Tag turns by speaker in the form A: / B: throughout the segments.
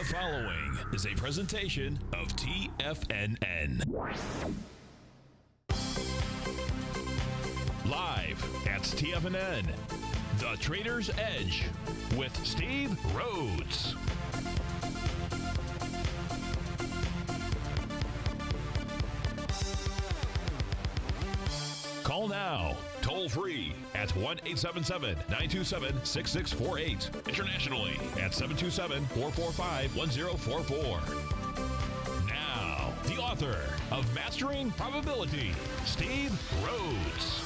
A: following is a presentation of TFNN. Live at TFNN, The Trader's Edge with Steve Rhodes. Call now, toll free at 1-877-927-6648. Internationally at 727-445-1044. Now, the author of Mastering Probability, Steve Rhodes.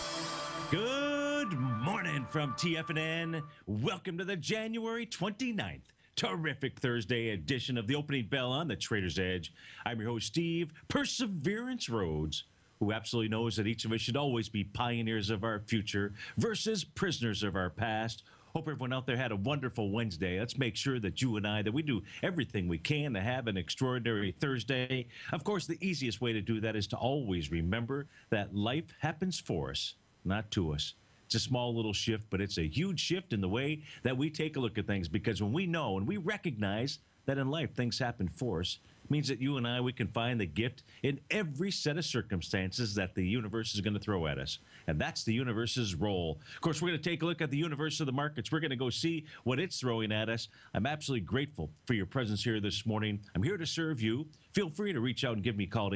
B: Good morning from TFNN. Welcome to the January 29th, terrific Thursday edition of the Opening Bell on the Trader's Edge. I'm your host, Steve Perseverance Rhodes, who absolutely knows that each of us should always be pioneers of our future versus prisoners of our past. Hope everyone out there had a wonderful Wednesday. Let's make sure that you and I, that we do everything we can to have an extraordinary Thursday. Of course, the easiest way to do that is to always remember that life happens for us, not to us. It's a small little shift, but it's a huge shift in the way that we take a look at things, because when we know and we recognize that in life things happen for us, it means that you and I, we can find the gift in every set of circumstances that the universe is going to throw at us. And that's the universe's role. Of course, we're going to take a look at the universe of the markets. We're going to go see what it's throwing at us. I'm absolutely grateful for your presence here this morning. I'm here to serve you. Feel free to reach out and give me a call at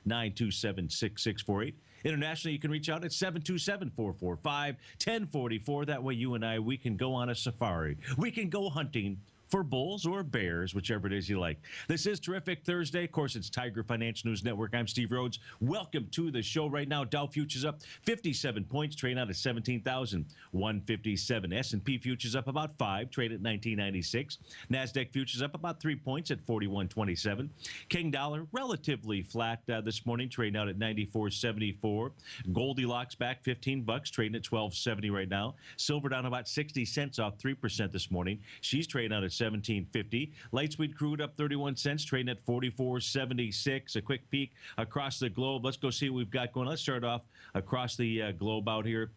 B: 877-927-6648. Internationally, you can reach out at 727-445-1044. That way you and I, we can go on a safari. We can go hunting for bulls or bears, whichever it is you like. This is Terrific Thursday. Of course, it's Tiger Financial News Network. I'm Steve Rhodes. Welcome to the show. Right now, Dow Futures up 57 points, trading out at 17,157. S&P Futures up about 5, trade at 1996. NASDAQ Futures up about 3 points at 41.27. King Dollar relatively flat this morning, trading out at 94.74. Goldilocks back 15 bucks, trading at 12.70 right now. Silver down about 60 cents, off 3% this morning. She's trading out at 17.50. Light sweet crude up 31 cents, trading at 44.76. A quick peek across the globe. Let's go see what we've got going. Let's start off across the globe out here.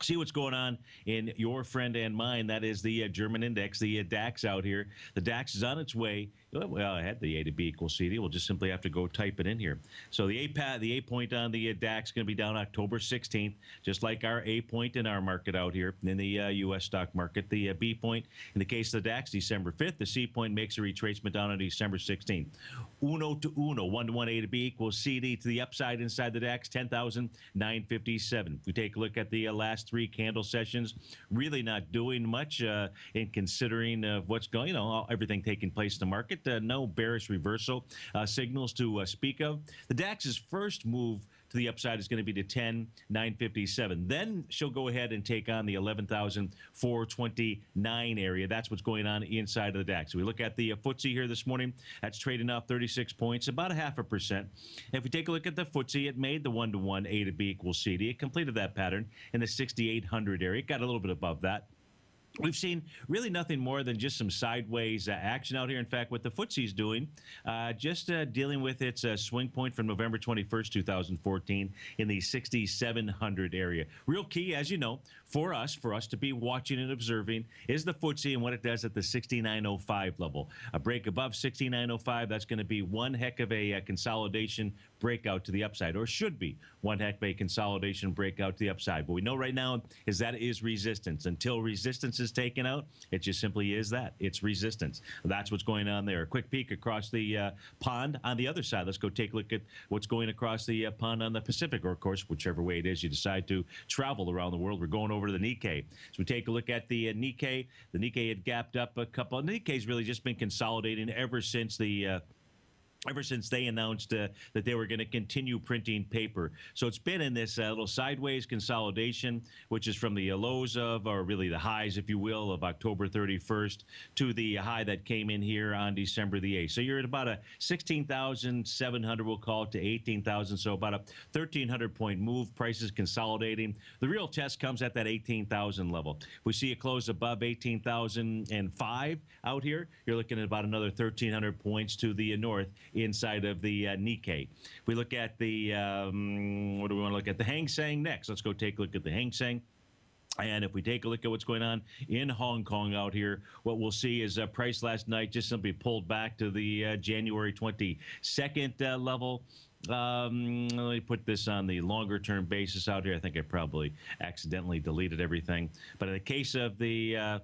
B: See what's going on in your friend and mine. That is the German index, the DAX out here. The DAX is on its way. Well, I had the A to B equals CD. We'll just simply have to go type it in here. So the A point on the DAX is going to be down October 16th, just like our A point in our market out here in the U.S. stock market. The B point in the case of the DAX, December 5th. The C point makes a retracement down on December 16th. Uno to uno, 1-to-1 A to B equals CD to the upside inside the DAX, 10,957. We take a look at the last 3 candle sessions, really not doing much in considering what's going, everything taking place in the market. No bearish reversal signals to speak of. The DAX's first move to the upside is going to be to 10,957. Then she'll go ahead and take on the 11,429 area. That's what's going on inside of the DAX. So we look at the FTSE here this morning. That's trading off 36 points, about 0.5%. If we take a look at the FTSE, it made the 1-to-1 A to B equals CD. It completed that pattern in the 6,800 area. It got a little bit above that. We've seen really nothing more than just some sideways action out here. In fact, what the FTSE is doing, just dealing with its swing point from November 21st, 2014 in the 6,700 area. Real key, as you know, for us to be watching and observing is the FTSE and what it does at the 6,905 level. A break above 6,905, that's going to be one heck of a consolidation breakout to the upside, or should be one heck of a consolidation breakout to the upside. What we know right now is that it is resistance. Until resistance is taken out, it just simply is that. It's resistance. That's what's going on there. A quick peek across the pond on the other side. Let's go take a look at what's going across the pond on the Pacific, or of course, whichever way it is you decide to travel around the world. We're going over to the Nikkei. So we take a look at the Nikkei. The Nikkei had gapped up a couple. Nikkei's really just been consolidating ever since they announced that they were going to continue printing paper. So it's been in this little sideways consolidation, which is from the lows of, or really the highs, if you will, of October 31st to the high that came in here on December the 8th. So you're at about a 16,700, we'll call it, to 18,000. So about a 1,300-point move. Prices consolidating. The real test comes at that 18,000 level. If we see it close above 18,005 out here, you're looking at about another 1,300 points to the north inside of the Nikkei. We look at the, what do we want to look at? The Hang Seng next. Let's go take a look at the Hang Seng. And if we take a look at what's going on in Hong Kong out here, what we'll see is price last night just simply pulled back to the January 22nd level. Let me put this on the longer term basis out here. I think I probably accidentally deleted everything. But in the case of the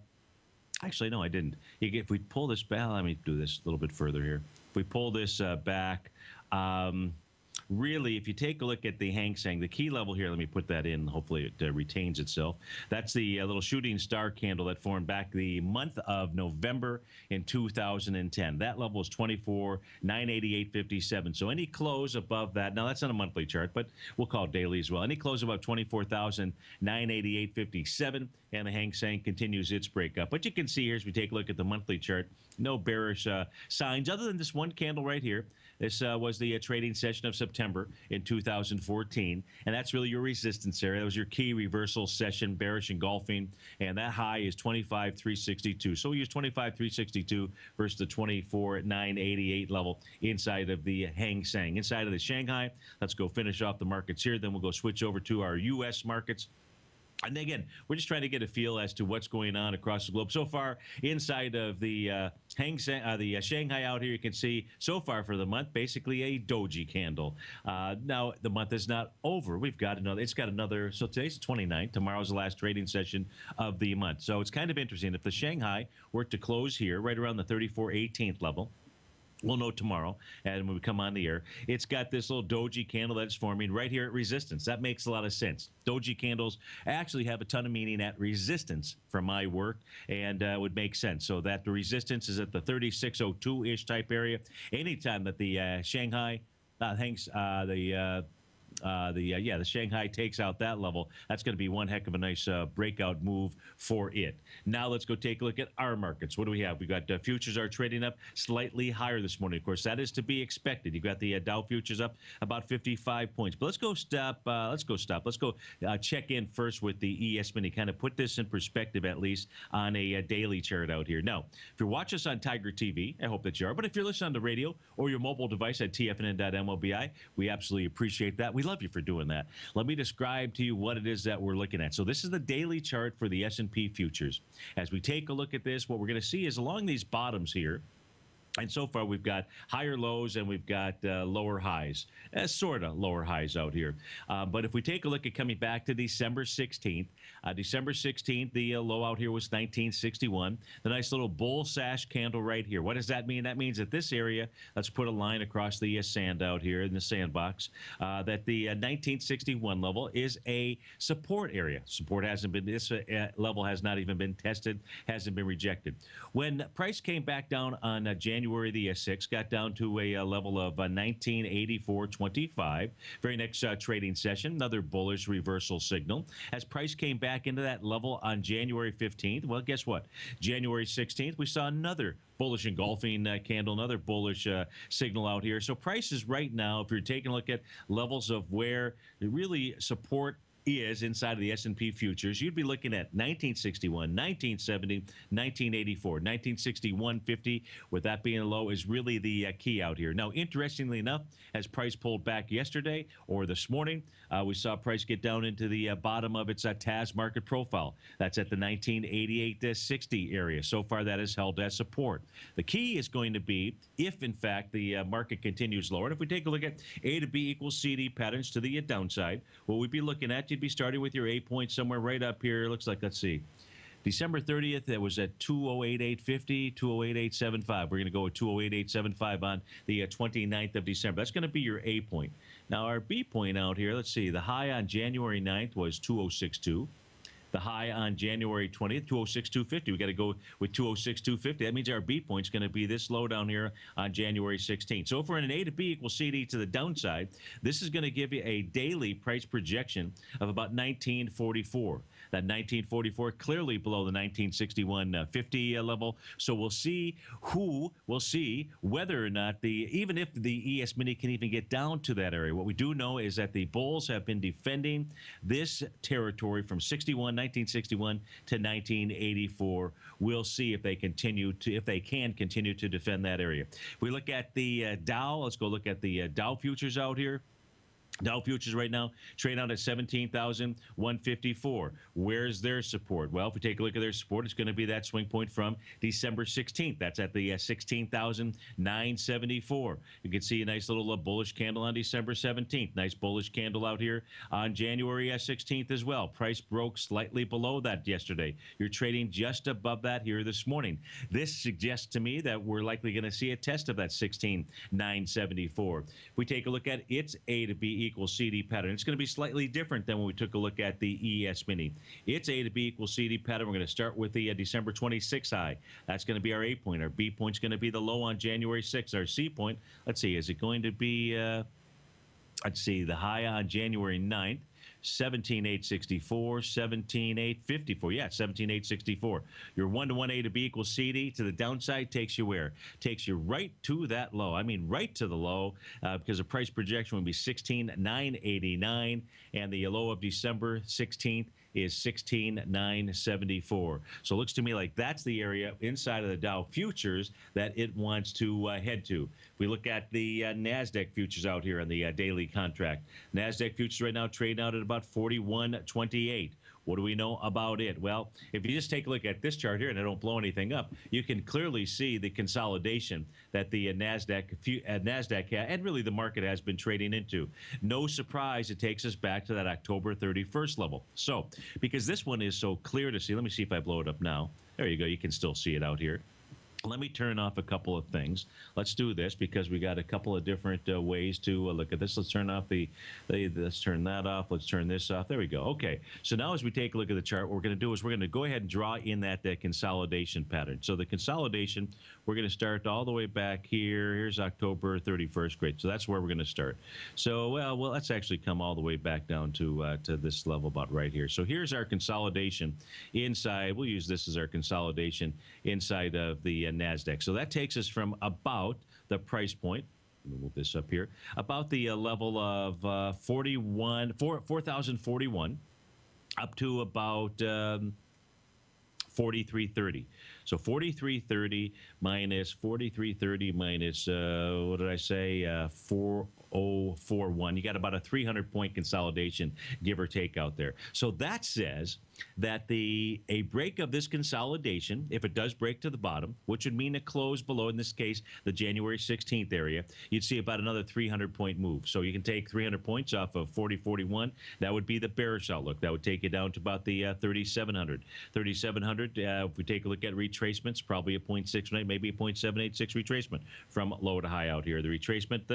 B: actually, no, I didn't. If we pull this back, let me do this a little bit further here. If we pull this back, really, if you take a look at the Hang Seng, the key level here, let me put that in. Hopefully it retains itself. That's the little shooting star candle that formed back the month of November in 2010. That level is 24,988.57. So any close above that, now that's on a monthly chart, but we'll call it daily as well. Any close above 24,988.57, and the Hang Seng continues its breakup. But you can see here, as we take a look at the monthly chart, no bearish signs other than this one candle right here. This was the trading session of September in 2014, and that's really your resistance area. That was your key reversal session, bearish engulfing, and that high is 25,362. So we use 25,362 versus the 24,988 level inside of the Hang Seng. Inside of the Shanghai, let's go finish off the markets here. Then we'll go switch over to our U.S. markets. And again, we're just trying to get a feel as to what's going on across the globe. So far, inside of the Shanghai out here, you can see so far for the month, basically a doji candle. Now, the month is not over. We've got another, so today's the 29th. Tomorrow's the last trading session of the month. So it's kind of interesting. If the Shanghai were to close here, right around the 34.18th level, we'll know tomorrow, and when we come on the air, it's got this little doji candle that's forming right here at resistance. That makes a lot of sense. Doji candles actually have a ton of meaning at resistance from my work, and would make sense. So that the resistance is at the 3602-ish type area. Anytime that the Shanghai the Shanghai takes out that level, that's going to be one heck of a nice breakout move for it. Now let's go take a look at our markets. What do we have? We got futures are trading up slightly higher this morning. Of course, that is to be expected. You got the Dow futures up about 55 points. But let's go check in first with the ES Mini. Kind of put this in perspective, at least on a daily chart out here. Now, if you're watching us on TigerTV, I hope that you are. But if you're listening on the radio or your mobile device at TFNN.mobi, we absolutely appreciate that. We love you for doing that. Let me describe to you what it is that we're looking at. So this is the daily chart for the S&P futures. As we take a look at this, what we're going to see is along these bottoms here, and so far, we've got higher lows and we've got lower highs, sort of lower highs out here. But if we take a look at coming back to December 16th, the low out here was 1961. The nice little bull sash candle right here. What does that mean? That means that this area, let's put a line across the sand out here in the sandbox, that the 1961 level is a support area. Support hasn't been, this level has not even been tested, hasn't been rejected. When price came back down on January the 6th, got down to a level of 1984.25. Very next trading session, another bullish reversal signal. As price came back into that level on January 15th, well, guess what? January 16th, we saw another bullish engulfing candle, another bullish signal out here. So prices right now, if you're taking a look at levels of where really support is inside of the S&P futures, you'd be looking at 1961, 1970, 1984, 1961.50, with that being a low, is really the key out here. Now, interestingly enough, as price pulled back yesterday or this morning, we saw price get down into the bottom of its TAS market profile. That's at the 1988.60 area. So far, that is held as support. The key is going to be if, in fact, the market continues lower. And if we take a look at A to B equals CD patterns to the downside, what we'd be looking at, you'd be starting with your A point somewhere right up here. Looks like, let's see, December 30th, it was at 208.850, 208.875. We're going to go with 208.875 on the 29th of December. That's going to be your A point. Now, our B point out here, let's see, the high on January 9th was 206.2. The high on January 20th, 206.250. We got to go with 206.250. That means our B point is going to be this low down here on January 16th. So if we're in an A to B equals CD to the downside, this is going to give you a daily price projection of about 1944. That 1944 clearly below the 1961.50 level. So we'll see whether or not even if the ES Mini can even get down to that area. What we do know is that the bulls have been defending this territory from 1961 to 1984. We'll see if they can continue to defend that area. If we look at the Dow, let's go look at the Dow futures out here. Dow futures right now trade out at 17,154. Where's their support? Well, if we take a look at their support, it's going to be that swing point from December 16th. That's at the 16,974. You can see a nice little bullish candle on December 17th. Nice bullish candle out here on January 16th as well. Price broke slightly below that yesterday. You're trading just above that here this morning. This suggests to me that we're likely going to see a test of that 16,974. If we take a look at its A to B equals CD pattern, it's going to be slightly different than when we took a look at the ES mini. Its A to B equals CD pattern, we're going to start with the December 26th high. That's going to be our A point. Our B point is going to be the low on January 6th. Our C point, let's see, is it going to be, let's see, the high on January 9th. 17,864, 17,854. Yeah, 17,864. Your 1-to-1 A to B equals CD. To the downside takes you where? Takes you right to that low. I mean, right to the low, because the price projection would be 16,989, and the low of December 16th is 16,974. So it looks to me like that's the area inside of the Dow futures that it wants to head to. If we look at the NASDAQ futures out here on the daily contract, NASDAQ futures right now trading out at about 41.28. What do we know about it? Well, if you just take a look at this chart here, and I don't blow anything up, you can clearly see the consolidation that the NASDAQ and really the market has been trading into. No surprise, it takes us back to that October 31st level. So, because this one is so clear to see, let me see if I blow it up now. There you go. You can still see it out here. Let me turn off a couple of things. Let's do this because we got a couple of different ways to look at this. Let's turn off let's turn that off. Let's turn this off. There we go. Okay. So now as we take a look at the chart, what we're going to do is we're going to go ahead and draw in that consolidation pattern. So the consolidation, we're going to start all the way back here. Here's October 31st. Great. So that's where we're going to start. So, well, let's actually come all the way back down to this level about right here. So here's our consolidation inside. We'll use this as our consolidation inside of the NASDAQ. So that takes us from about the price point. Let me move this up here. About the level of 4,041 up to about 43.30. So 43.30 minus 43.30 minus, what did I say, 4,041. You got about a 300-point consolidation, give or take, out there. So that says that a break of this consolidation, if it does break to the bottom, which would mean a close below, in this case, the January 16th area, you'd see about another 300-point move. So you can take 300 points off of 40.41. That would be the bearish outlook. That would take you down to about the 3,700. 3,700, if we take a look at retracements, probably a 0.69, maybe a 0.786 retracement from low to high out here. The retracement,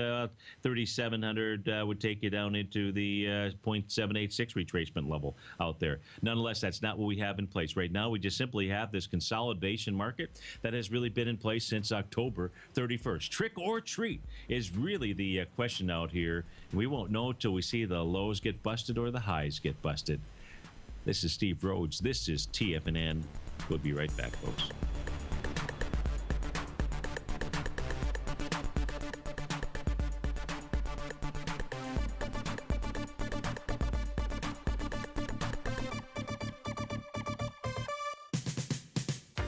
B: 3,700 would take you down into the 0.786 retracement level out there. Nonetheless, that's not what we have in place right now. We just simply have this consolidation market that has really been in place since October 31st. Trick or treat is really the question out here. We won't know until we see the lows get busted or the highs get busted. This is Steve Rhodes. This is TFNN. We'll be right back, folks.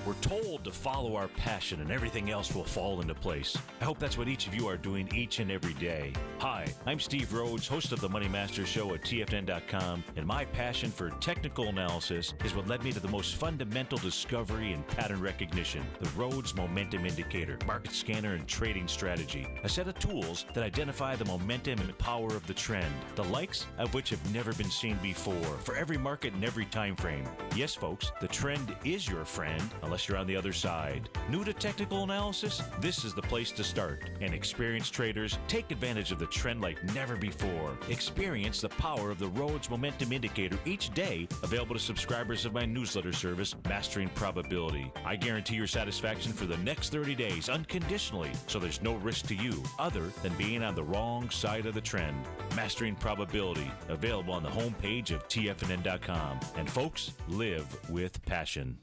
A: We're told to follow our passion and everything else will fall into place. I hope that's what each of you are doing each and every day. Hi, I'm Steve Rhodes, host of the Money Master Show at TFNN.com, and my passion for technical analysis is what led me to the most fundamental discovery in pattern recognition, the Rhodes Momentum Indicator, market scanner, and trading strategy, a set of tools that identify the momentum and power of the trend, the likes of which have never been seen before, for every market and every time frame. Yes, folks, the trend is your friend, unless you're on the other side. New to technical analysis? This is the place to start. And experienced traders take advantage of the trend like never before. Experience the power of the Rhodes Momentum Indicator each day, available to subscribers of my newsletter service, Mastering Probability. I guarantee your satisfaction for the next 30 days unconditionally, so there's no risk to you other than being on the wrong side of the trend. Mastering Probability, available on the homepage of TFNN.com. And folks, live with passion.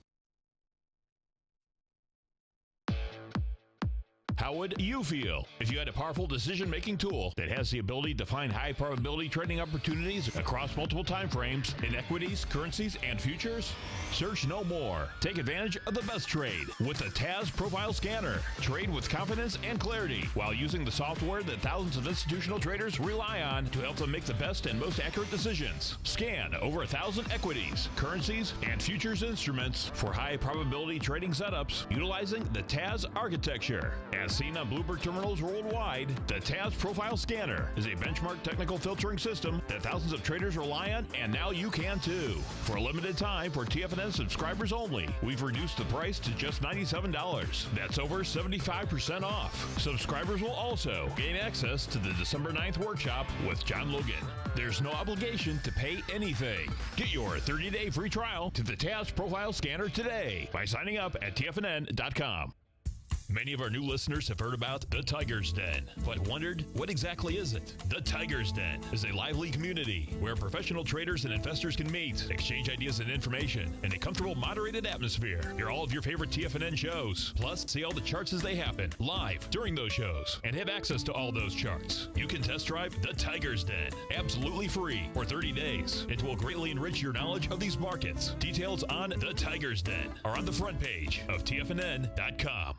C: How would you feel if you had a powerful decision-making tool that has the ability to find high-probability trading opportunities across multiple time frames in equities, currencies, and futures? Search no more. Take advantage of the best trade with the TAS Profile Scanner. Trade with confidence and clarity while using the software that thousands of institutional traders rely on to help them make the best and most accurate decisions. Scan over 1,000 equities, currencies, and futures instruments for high-probability trading setups utilizing the TAS architecture. As seen on Bloomberg terminals worldwide, the TAS Profile Scanner is a benchmark technical filtering system that thousands of traders rely on, and now you can too. For a limited time, for TFNN subscribers only, we've reduced the price to just $97. That's over 75% off. Subscribers will also gain access to the December 9th workshop with John Logan. There's no obligation to pay anything. Get your 30-day free trial to the TAS Profile Scanner today by signing up at TFNN.com. Many of our new listeners have heard about the Tiger's Den, but wondered, what exactly is it? The Tiger's Den is a lively community where professional traders and investors can meet, exchange ideas and information in a comfortable, moderated atmosphere. Hear all of your favorite TFNN shows, plus see all the charts as they happen live during those shows, and have access to all those charts. You can test drive the Tiger's Den absolutely free for 30 days. It will greatly enrich your knowledge of these markets. Details on the Tiger's Den are on the front page of TFNN.com.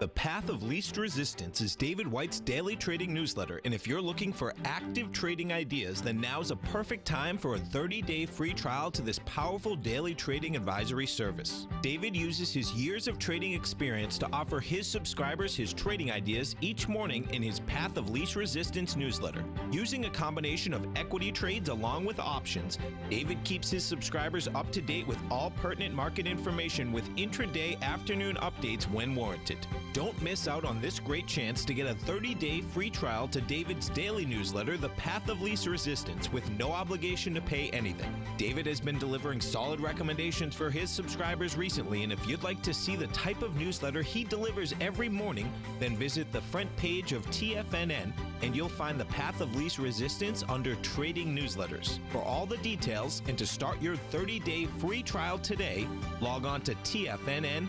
D: The Path of Least Resistance is David White's daily trading newsletter, and if you're looking for active trading ideas, then now's a perfect time for a 30-day free trial to this powerful daily trading advisory service. David uses his years of trading experience to offer his subscribers his trading ideas each morning in his Path of Least Resistance newsletter. Using a combination of equity trades along with options, David keeps his subscribers up to date with all pertinent market information with intraday afternoon updates when warranted. Don't miss out on this great chance to get a 30-day free trial to David's daily newsletter, The Path of Least Resistance, with no obligation to pay anything. David has been delivering solid recommendations for his subscribers recently, and if you'd like to see the type of newsletter he delivers every morning, then visit the front page of TFNN, and you'll find The Path of Least Resistance under Trading Newsletters. For all the details and to start your 30-day free trial today, log on to TFNN.com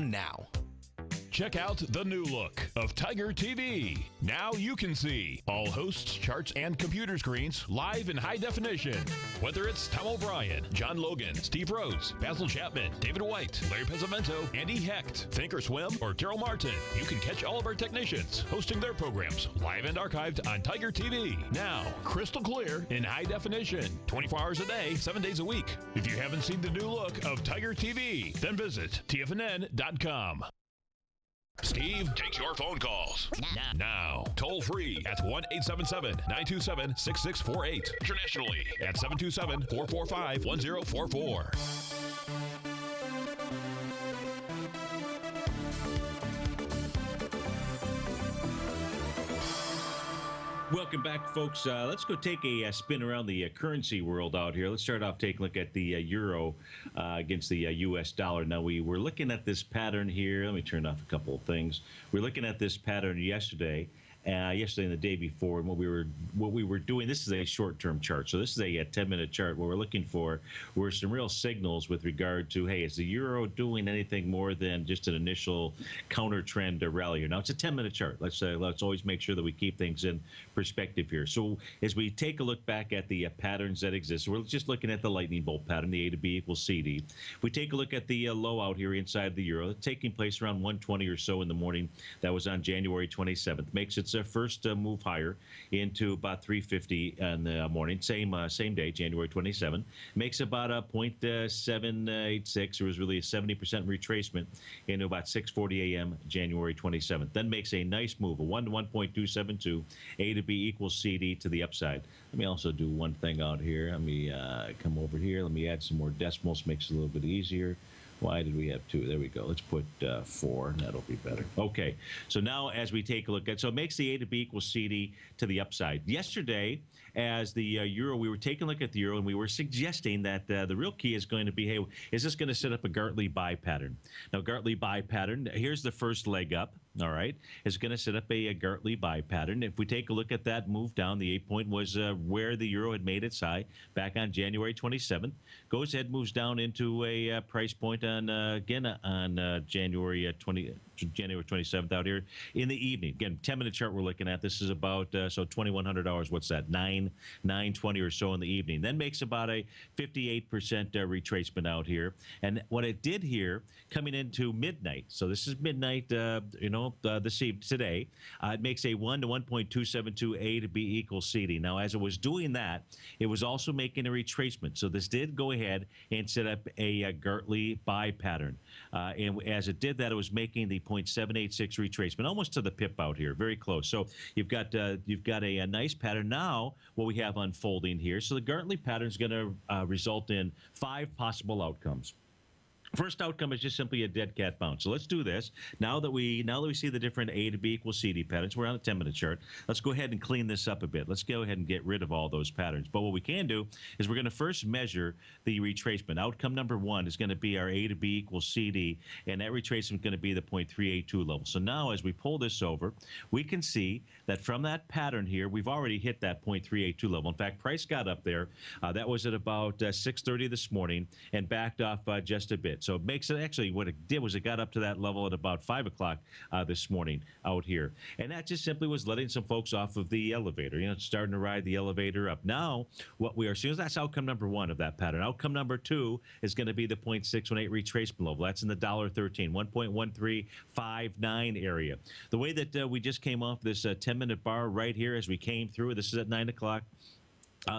D: now.
C: Check out the new look of TigerTV. Now you can see all hosts, charts, and computer screens live in high definition. Whether it's Tom O'Brien, John Logan, Steve Rhodes, Basil Chapman, David White, Larry Pezzamento, Andy Hecht, Thinkorswim, or Terrell Martin, you can catch all of our technicians hosting their programs live and archived on TigerTV. Now, crystal clear in high definition, 24 hours a day, 7 days a week. If you haven't seen the new look of TigerTV, then visit TFNN.com. Steve takes your phone calls now. Toll free at 1-877-927-6648. Internationally at 727-445-1044.
B: Welcome back, folks. Let's go take a spin around the currency world out here. Let's start off taking a look at the euro against the U.S. dollar. Now, we were looking at this pattern here. Let me turn off a couple of things. We're looking at this pattern yesterday and the day before, and what we were doing. This is a short-term chart, so this is a 10-minute chart. What we're looking for were some real signals with regard to, hey, is the euro doing anything more than just an initial counter trend rally here? Now, it's a 10-minute chart. Let's always make sure that we keep things in perspective here. So as we take a look back at the patterns that exist, we're just looking at the lightning bolt pattern, the A to B equals CD. If we take a look at the low out here inside the euro, taking place around 120 or so in the morning, that was on January 27th, makes its first move higher into about 350 in the morning, same day, January 27th, makes about a 0.786. There was really a 70% retracement into about 6:40 a.m. January 27th. Then makes a nice move, a 1 to 1.272, A to B equals CD to the upside. Let me also do one thing out here. Let me come over here. Let me add some more decimals, makes it a little bit easier. Why did we have 2? There we go. Let's put 4. That'll be better. Okay. So now as we take a look at, so it makes the A to B equals CD to the upside. Yesterday, as the euro. We were taking a look at the euro, and we were suggesting that the real key is going to be, hey, is this going to set up a Gartley buy pattern? Now, Gartley buy pattern, here's the first leg up. All right, it's going to set up a Gartley buy pattern. If we take a look at that move down, the 8 point was where the euro had made its high back on January 27th. Goes ahead, moves down into a price point on again on January 27th out here in the evening. Again, 10-minute chart we're looking at. This is about so $2,100. What's that? 920 or so in the evening. Then makes about a 58% retracement out here. And what it did here coming into midnight. So this is midnight. This evening today, it makes a 1 to 1.272 A to B equals CD. Now, as it was doing that, it was also making a retracement. So this did go ahead and set up a Gartley buy pattern. And as it did that, it was making the 0.786 retracement, almost to the pip out here, very close. So you've got a nice pattern. Now, what we have unfolding here, so the Gartley pattern is going to result in 5 possible outcomes. First outcome is just simply a dead cat bounce. So let's do this. Now that we see the different A to B equals CD patterns, we're on a 10-minute chart. Let's go ahead and clean this up a bit. Let's go ahead and get rid of all those patterns. But what we can do is we're going to first measure the retracement. Outcome number 1 is going to be our A to B equals CD, and that retracement is going to be the 0.382 level. So now as we pull this over, we can see that from that pattern here, we've already hit that 0.382 level. In fact, price got up there. That was at about 6:30 this morning and backed off just a bit. So it makes it actually what it did was it got up to that level at about 5 o'clock this morning out here. And that just simply was letting some folks off of the elevator, starting to ride the elevator up. Now, what we are seeing is that's outcome number 1 of that pattern. Outcome number 2 is going to be the 0.618 retracement level. That's in the $13, 1.1359 area. The way that we just came off this 10-minute bar right here as we came through, this is at 9 o'clock.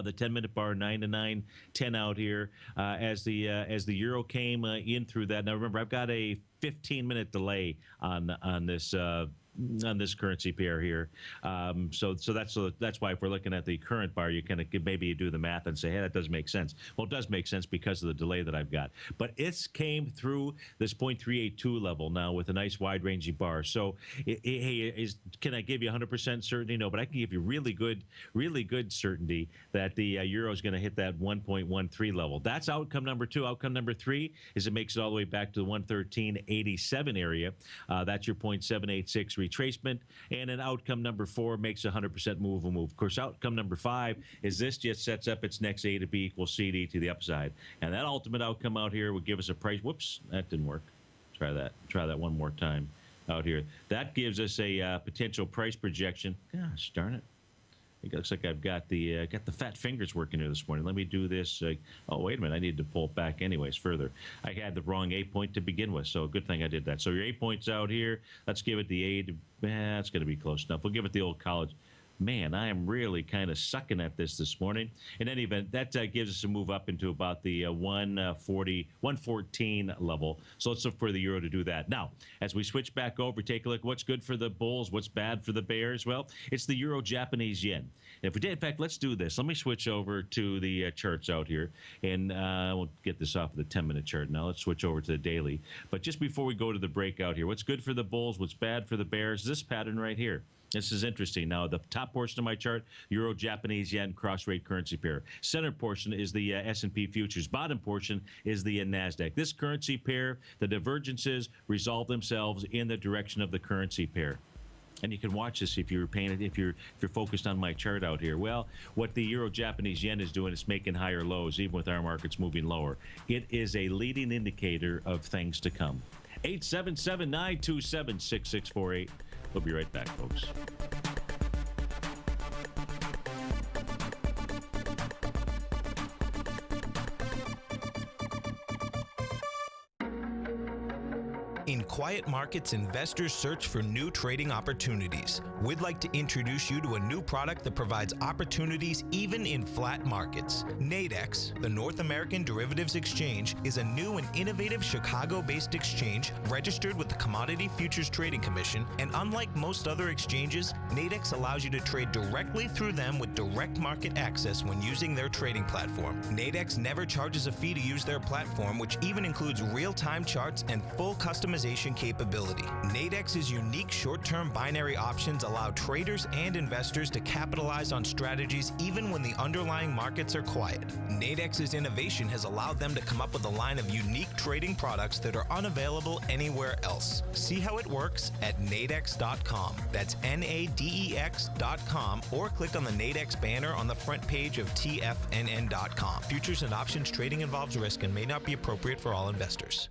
B: The 10-minute bar, 9 to 9:10 out here as the euro came in through that. Now remember, I've got a 15-minute delay on this currency pair here. So that's why if we're looking at the current bar, you kind of maybe do the math and say, hey, that doesn't make sense. Well, it does make sense because of the delay that I've got. But it's came through this 0.382 level now with a nice wide-ranging bar. So can I give you 100% certainty? No, but I can give you really good certainty that the euro is going to hit that 1.13 level. That's outcome number 2. Outcome number 3 is it makes it all the way back to the 113.87 area. That's your 0.786 retracement, and an outcome number 4 makes 100% move. Of course, outcome number 5 is this just sets up its next A to B equals CD to the upside, and that ultimate outcome out here would give us a price. Whoops, that didn't work. Try that one more time out here. That gives us a potential price projection. Gosh darn it. It looks like I've got the fat fingers working here this morning. Let me do this. Oh, wait a minute. I need to pull it back anyways further. I had the wrong A point to begin with, so good thing I did that. So your A point's out here. Let's give it the A to, that's going to be close enough. We'll give it the old college. Man, I am really kind of sucking at this morning. In any event, that gives us a move up into about the 114 level. So let's look for the euro to do that. Now, as we switch back over, take a look. What's good for the bulls? What's bad for the bears? Well, it's the euro Japanese yen. If we did, in fact, let's do this. Let me switch over to the charts out here, and we'll get this off of the 10-minute chart. Now let's switch over to the daily. But just before we go to the breakout here, what's good for the bulls? What's bad for the bears? This pattern right here. This is interesting. Now, the top portion of my chart, euro, Japanese yen, cross-rate currency pair. Center portion is the S&P futures. Bottom portion is the NASDAQ. This currency pair, the divergences resolve themselves in the direction of the currency pair. And you can watch this if you're paying, if you're focused on my chart out here. Well, what the euro Japanese yen is doing is making higher lows, even with our markets moving lower. It is a leading indicator of things to come. 877-927-6648. We'll be right back, folks.
D: In quiet markets, investors search for new trading opportunities. We'd like to introduce you to a new product that provides opportunities even in flat markets. Nadex, the North American Derivatives Exchange, is a new and innovative Chicago-based exchange registered with the Commodity Futures Trading Commission, and unlike most other exchanges, Nadex allows you to trade directly through them with direct market access when using their trading platform. Nadex never charges a fee to use their platform, which even includes real-time charts and full customization optimization capability. Nadex's unique short-term binary options allow traders and investors to capitalize on strategies even when the underlying markets are quiet. Nadex's innovation has allowed them to come up with a line of unique trading products that are unavailable anywhere else. See how it works at nadex.com. That's nadex.com, or click on the Nadex banner on the front page of TFNN.com. Futures and options trading involves risk and may not be appropriate for all investors.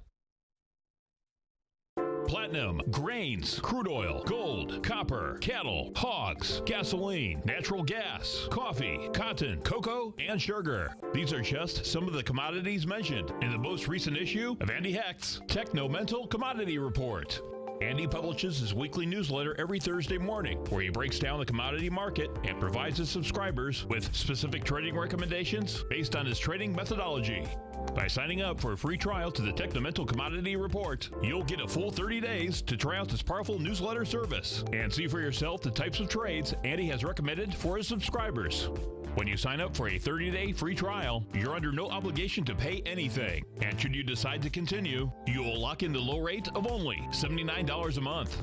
C: Platinum, grains, crude oil, gold, copper, cattle, hogs, gasoline, natural gas, coffee, cotton, cocoa, and sugar. These are just some of the commodities mentioned in the most recent issue of Andy Hecht's Techno-Mental Commodity Report. Andy publishes his weekly newsletter every Thursday morning, where he breaks down the commodity market and provides his subscribers with specific trading recommendations based on his trading methodology. By signing up for a free trial to the Techno-Mental Commodity Report, you'll get a full 30 days to try out this powerful newsletter service and see for yourself the types of trades Andy has recommended for his subscribers. When you sign up for a 30-day free trial, you're under no obligation to pay anything. And should you decide to continue, you will lock in the low rate of only $79 a month.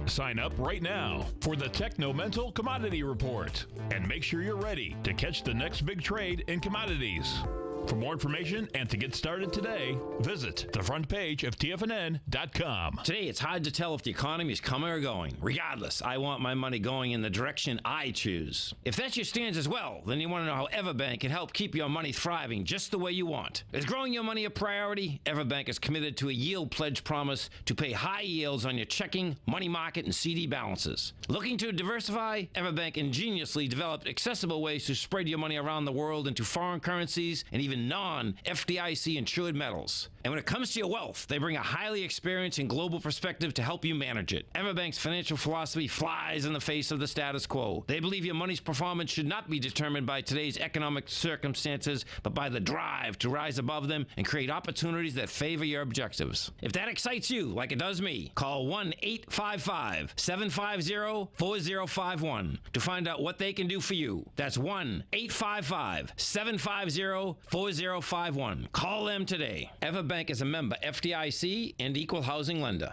C: Sign up right now for the Techno-Mental Commodity Report and make sure you're ready to catch the next big trade in commodities. For more information and to get started today, visit the front page of TFNN.com.
E: Today, it's hard to tell if the economy is coming or going. Regardless, I want my money going in the direction I choose. If that's your stance as well, then you want to know how Everbank can help keep your money thriving just the way you want. Is growing your money a priority? Everbank is committed to a yield pledge promise to pay high yields on your checking, money market, and CD balances. Looking to diversify? Everbank ingeniously developed accessible ways to spread your money around the world into foreign currencies and even non-FDIC insured metals. And when it comes to your wealth, they bring a highly experienced and global perspective to help you manage it. Everbank's financial philosophy flies in the face of the status quo. They believe your money's performance should not be determined by today's economic circumstances, but by the drive to rise above them and create opportunities that favor your objectives. If that excites you, like it does me, call 1-855-750-4051 to find out what they can do for you. That's 1-855-750-4051. Call them today. Everbank is a member FDIC and equal housing lender.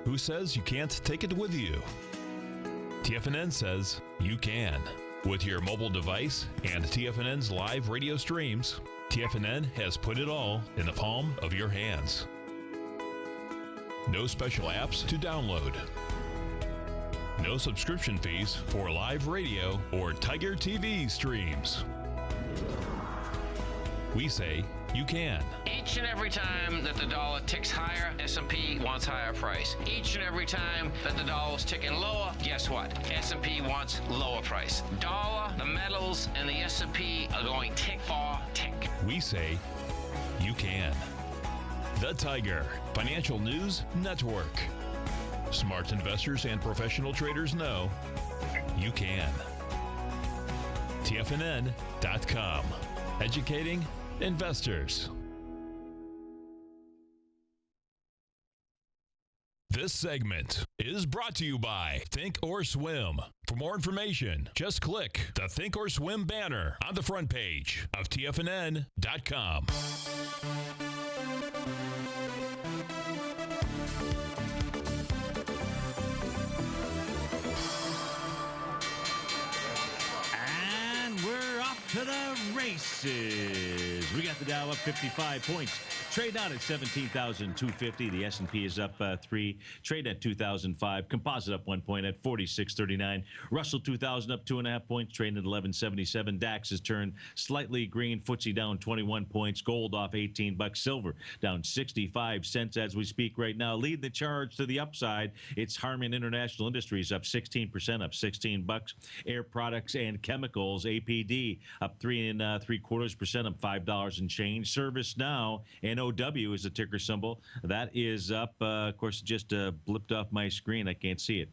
C: Who says you can't take it with you? TFNN says you can. With your mobile device and TFNN's live radio streams, TFNN has put it all in the palm of your hands. No special apps to download. No subscription fees for live radio or TigerTV streams. We say you can.
E: Each and every time that the dollar ticks higher, S&P wants higher price. Each and every time that the dollar's ticking lower, guess what? S&P wants lower price. Dollar, the metals, and the S&P are going tick for tick.
C: We say you can. The Tiger Financial News Network. Smart investors and professional traders know you can. TFNN.com. Educating investors. This segment is brought to you by Think or Swim. For more information, just click the Think or Swim banner on the front page of TFNN.com.
B: To the races. We got the Dow up 55 points. Trade out at 17,250. The S&P is up 3. Trade at 2,005. Composite up 1 point at 46.39. Russell 2,000 up 2.5 points. Trading at 11.77. DAX has turned slightly green. FTSE down 21 points. Gold off 18 bucks. Silver down 65 cents as we speak right now. Lead the charge to the upside. It's Harman International Industries up 16%, up 16 bucks. Air Products and Chemicals, APD, up 3 3/4%, up $5 and change. Service Now, NOW is the ticker symbol. That is up. Of course, just blipped off my screen. I can't see it.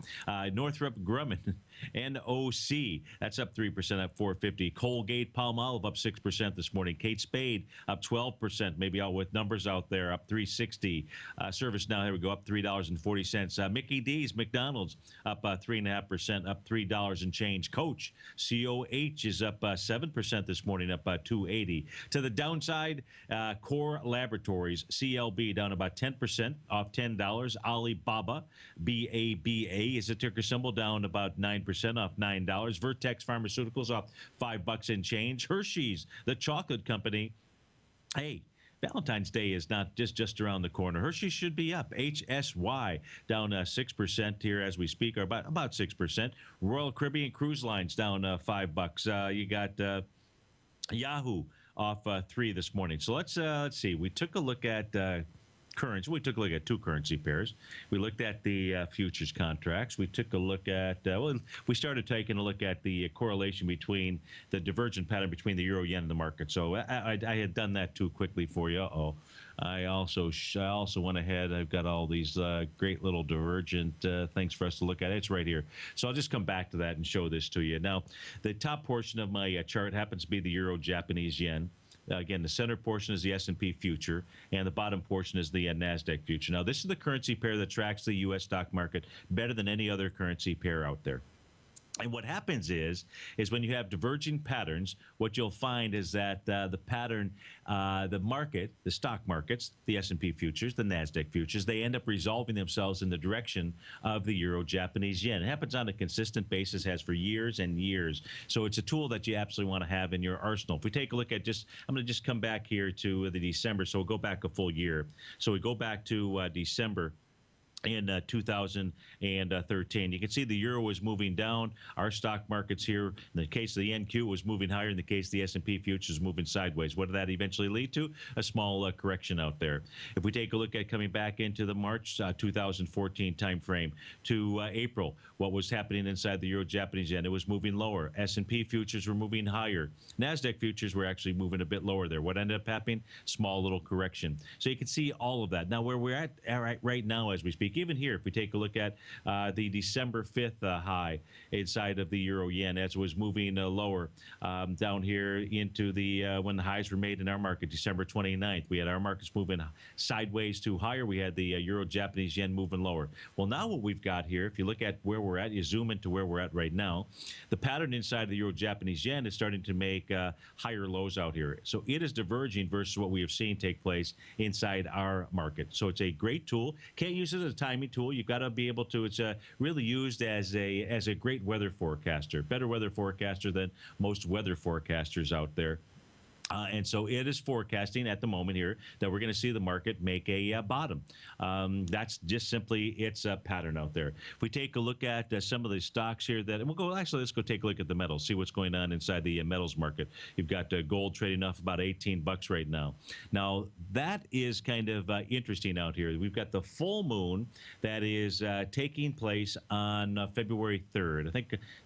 B: Northrop Grumman NOC, that's up 3% at 450. Colgate Palmolive up 6% this morning. Kate Spade up 12%, maybe out with numbers out there, up 360. Service Now, here we go, up $3.40. Mickey D's, McDonald's, up 3.5%, up $3 and change. Coach, COH, is up 7% this morning, up 280. To the downside, Core Laboratories, CLB, down about 10%, off $10. Alibaba, BABA, is the ticker symbol, down about 9%, off $9. Vertex Pharmaceuticals, off $5 and change. Hershey's, the chocolate company, hey, Valentine's Day is not just around the corner. Hershey should be up. HSY down 6% here as we speak, or about 6%. Royal Caribbean Cruise Lines down $5. You got Yahoo off 3 this morning. So let's see. We took a look at currency. We took a look at two currency pairs. We looked at the futures contracts. We took a look at, we started taking a look at the correlation between the divergent pattern between the euro yen and the market. So I had done that too quickly for you. I also went ahead. I've got all these great little divergent things for us to look at. It's right here. So I'll just come back to that and show this to you. Now, the top portion of my chart happens to be the euro Japanese yen. Again, the center portion is the S&P future, and the bottom portion is the NASDAQ future. Now, this is the currency pair that tracks the U.S. stock market better than any other currency pair out there. And what happens is when you have diverging patterns, what you'll find is that the pattern, the market, the stock markets, the S&P futures, the NASDAQ futures, they end up resolving themselves in the direction of the euro Japanese yen. It happens on a consistent basis, has for years and years. So it's a tool that you absolutely want to have in your arsenal. If we take a look at I'm going to just come back here to the December. So we'll go back a full year. So we go back to December in 2013. You can see the euro was moving down. Our stock markets here, in the case of the NQ, was moving higher. In the case of the S&P futures, moving sideways. What did that eventually lead to? A small correction out there. If we take a look at coming back into the March 2014 timeframe to April, what was happening inside the euro Japanese yen? It was moving lower. S&P futures were moving higher. NASDAQ futures were actually moving a bit lower there. What ended up happening? Small little correction. So you can see all of that. Now, where we're at right now as we speak, even here, if we take a look at the December 5th high inside of the euro yen as it was moving lower down here into the when the highs were made in our market, December 29th, we had our markets moving sideways to higher. We had the euro Japanese yen moving lower. Well, now what we've got here, if you look at where we're at, you zoom into where we're at right now, the pattern inside the euro Japanese yen is starting to make higher lows out here. So it is diverging versus what we have seen take place inside our market. So it's a great tool. Can't use it as a timing tool. You've got to be able to. It's really used as a great weather forecaster, better weather forecaster than most weather forecasters out there. And so it is forecasting at the moment here that we're going to see the market make a bottom. That's just simply its a pattern out there. If we take a look at some of the stocks here that, and we'll go, actually, let's go take a look at the metals, see what's going on inside the metals market. You've got gold trading off about $18 right now. Now, that is kind of interesting out here. We've got the full moon that is taking place on February 3rd. I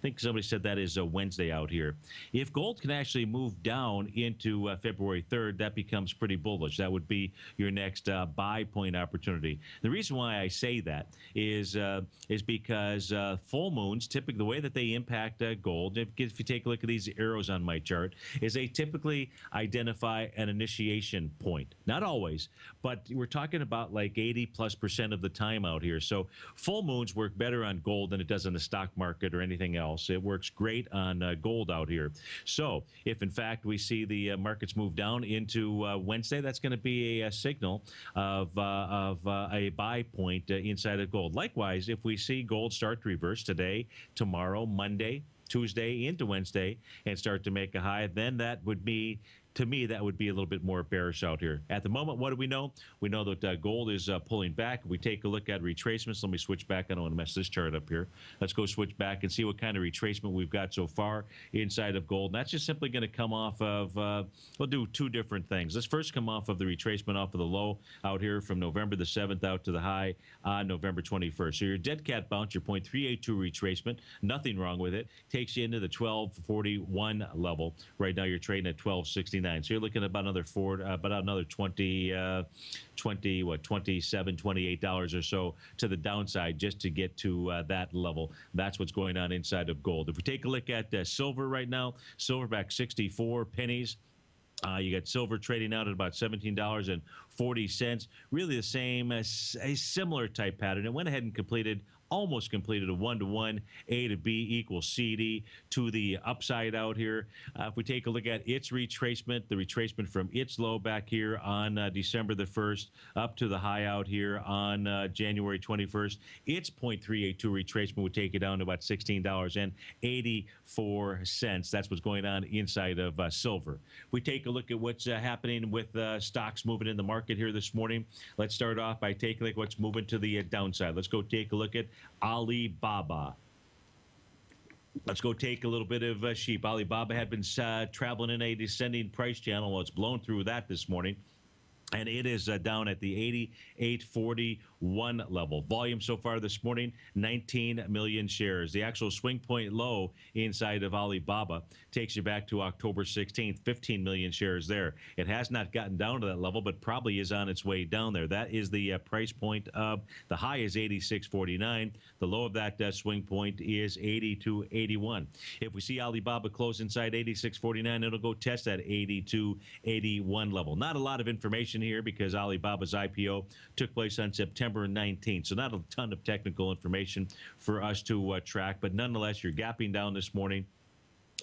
B: think somebody said that is a Wednesday out here. If gold can actually move down into February 3rd, that becomes pretty bullish. That would be your next buy point opportunity. The reason why I say that is because full moons, typically the way that they impact gold, if you take a look at these arrows on my chart, is they typically identify an initiation point. Not always, but we're talking about like 80+% of the time out here. So full moons work better on gold than it does on the stock market or anything else. It works great on gold out here. So if in fact we see the markets move down into Wednesday, that's going to be a signal of a buy point inside of gold. Likewise, if we see gold start to reverse today, tomorrow, Monday, Tuesday into Wednesday and start to make a high, then that would be, to me, that would be a little bit more bearish out here. At the moment, what do we know? We know that gold is pulling back. If we take a look at retracements, let me switch back. I don't want to mess this chart up here. Let's go switch back and see what kind of retracement we've got so far inside of gold. And that's just simply going to come off of, we'll do two different things. Let's first come off of the retracement off of the low out here from November the 7th out to the high on November 21st. So your dead cat bounce, your 0.382 retracement, nothing wrong with it, takes you into the 1241 level. Right now you're trading at 1269. $1.69. So you're looking at about another about another 27, $28 or so to the downside just to get to that level. That's what's going on inside of gold. If we take a look at silver right now, silver back 64 pennies. You got silver trading out at about $17.40. Really the same, a similar type pattern. It went ahead and almost completed a 1-to-1 A to B equals CD to the upside out here. If we take a look at its retracement, the retracement from its low back here on December the 1st up to the high out here on January 21st, its 0.382 retracement would take it down to about $16.84. That's what's going on inside of silver. If we take a look at what's happening with stocks moving in the market here this morning, let's start off by taking a look at what's moving to the downside. Let's go take a look at Alibaba. Let's go take a little bit of sheep. Alibaba had been traveling in a descending price channel. Well, it's blown through that this morning, and it is down at the 88.41 level. Volume so far this morning, 19 million shares. The actual swing point low inside of Alibaba takes you back to October 16th, 15 million shares there. It has not gotten down to that level, but probably is on its way down there. That is the price point of, the high is 86.49. The low of that swing point is 82.81. If we see Alibaba close inside 86.49, it'll go test that 82.81 level. Not a lot of information here because Alibaba's IPO took place on September 19th. So not a ton of technical information for us to track, but nonetheless, you're gapping down this morning.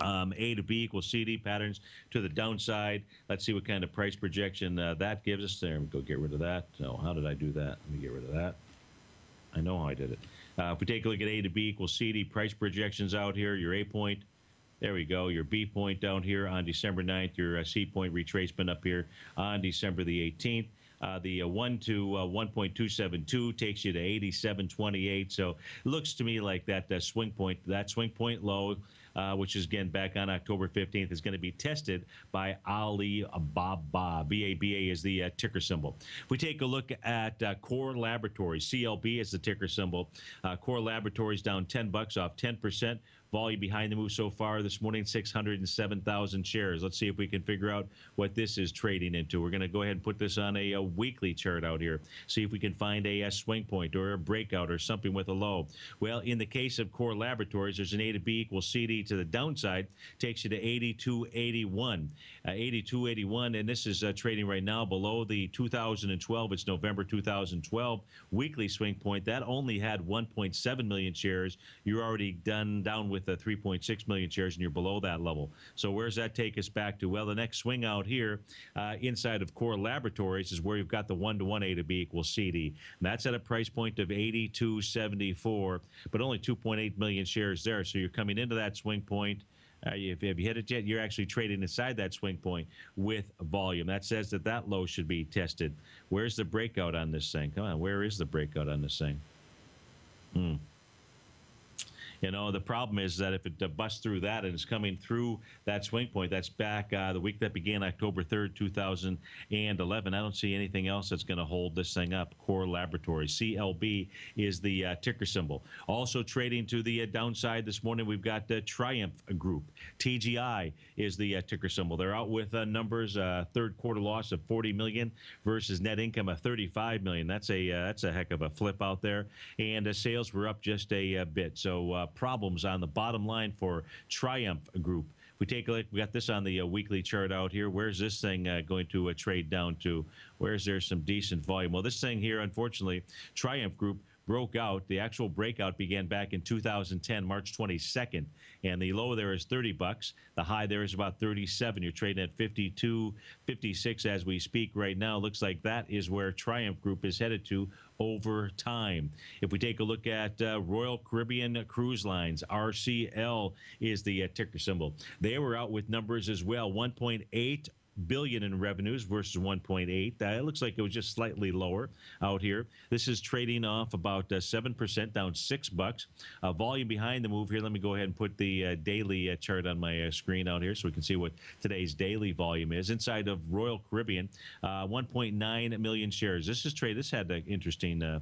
B: A to B equals CD patterns to the downside. Let's see what kind of price projection that gives us. There, go get rid of that. No, how did I do that? Let me get rid of that. I know how I did it. If we take a look at A to B equals CD, price projections out here, your A point, there we go, your B point down here on December 9th, your C point retracement up here on December the 18th. The 1 to 1.272 takes you to 87.28. So it looks to me like that swing point low, which is again back on October 15th, is going to be tested by Alibaba. BABA is the ticker symbol. If we take a look at Core Laboratories, CLB is the ticker symbol. Core Laboratories down $10 off 10%. Volume behind the move so far this morning, 607,000 shares. Let's see if we can figure out what this is trading into. We're going to go ahead and put this on a weekly chart out here. See if we can find a swing point or a breakout or something with a low. Well, in the case of Core Laboratories, there's an A to B equals CD to the downside. Takes you to 82.81. 82.81, and this is trading right now below the 2012. It's November 2012 weekly swing point. That only had 1.7 million shares. You're already down with 3.6 million shares, and you're below that level. So where's that take us back to? Well, the next swing out here inside of Core Laboratories is where you've got the 1-to-1 A to B equals CD. And that's at a price point of 82.74, but only 2.8 million shares there. So you're coming into that swing point. If you hit it yet, you're actually trading inside that swing point with volume. That says that that low should be tested. Where's the breakout on this thing? Come on, where is the breakout on this thing? You know, the problem is that if it busts through that and it's coming through that swing point, that's back the week that began October 3rd, 2011. I don't see anything else that's going to hold this thing up. Core Laboratories, CLB is the ticker symbol. Also trading to the downside this morning, we've got Triumph Group. TGI is the ticker symbol. They're out with numbers, third quarter loss of $40 million versus net income of $35 million. That's a heck of a flip out there. And sales were up just a bit. So problems on the bottom line for Triumph Group. If we take a look, we got this on the weekly chart out here. Where's this thing going to trade down to? Where's there some decent volume? Well, this thing here, unfortunately, Triumph Group broke out. The actual breakout began back in 2010, March 22nd, and the low there is $30. The high there is about 37. You're trading at 52, 56 as we speak right now. Looks like that is where Triumph Group is headed to over time. If we take a look at Royal Caribbean Cruise Lines, RCL is the ticker symbol. They were out with numbers as well, 1.8 billion in revenues versus 1.8. It looks like it was just slightly lower out here. This is trading off about 7%, down $6. Volume behind the move here. Let me go ahead and put the daily chart on my screen out here so we can see what today's daily volume is. Inside of Royal Caribbean, 1.9 million shares. This had an interesting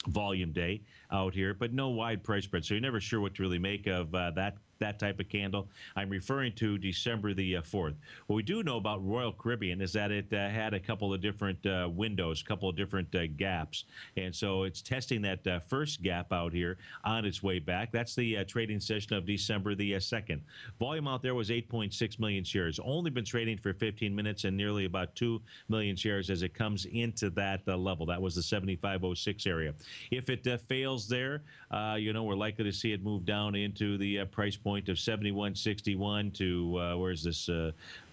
B: volume day out here, but no wide price spread. So you're never sure what to really make of that that type of candle. I'm referring to December the 4th. What we do know about Royal Caribbean is that it had a couple of different windows, a couple of different gaps. And so it's testing that first gap out here on its way back. That's the trading session of December the 2nd. Volume out there was 8.6 million shares. Only been trading for 15 minutes and nearly about 2 million shares as it comes into that level. That was the 75.06 area. If it fails there, we're likely to see it move down into the price point of 71.61 to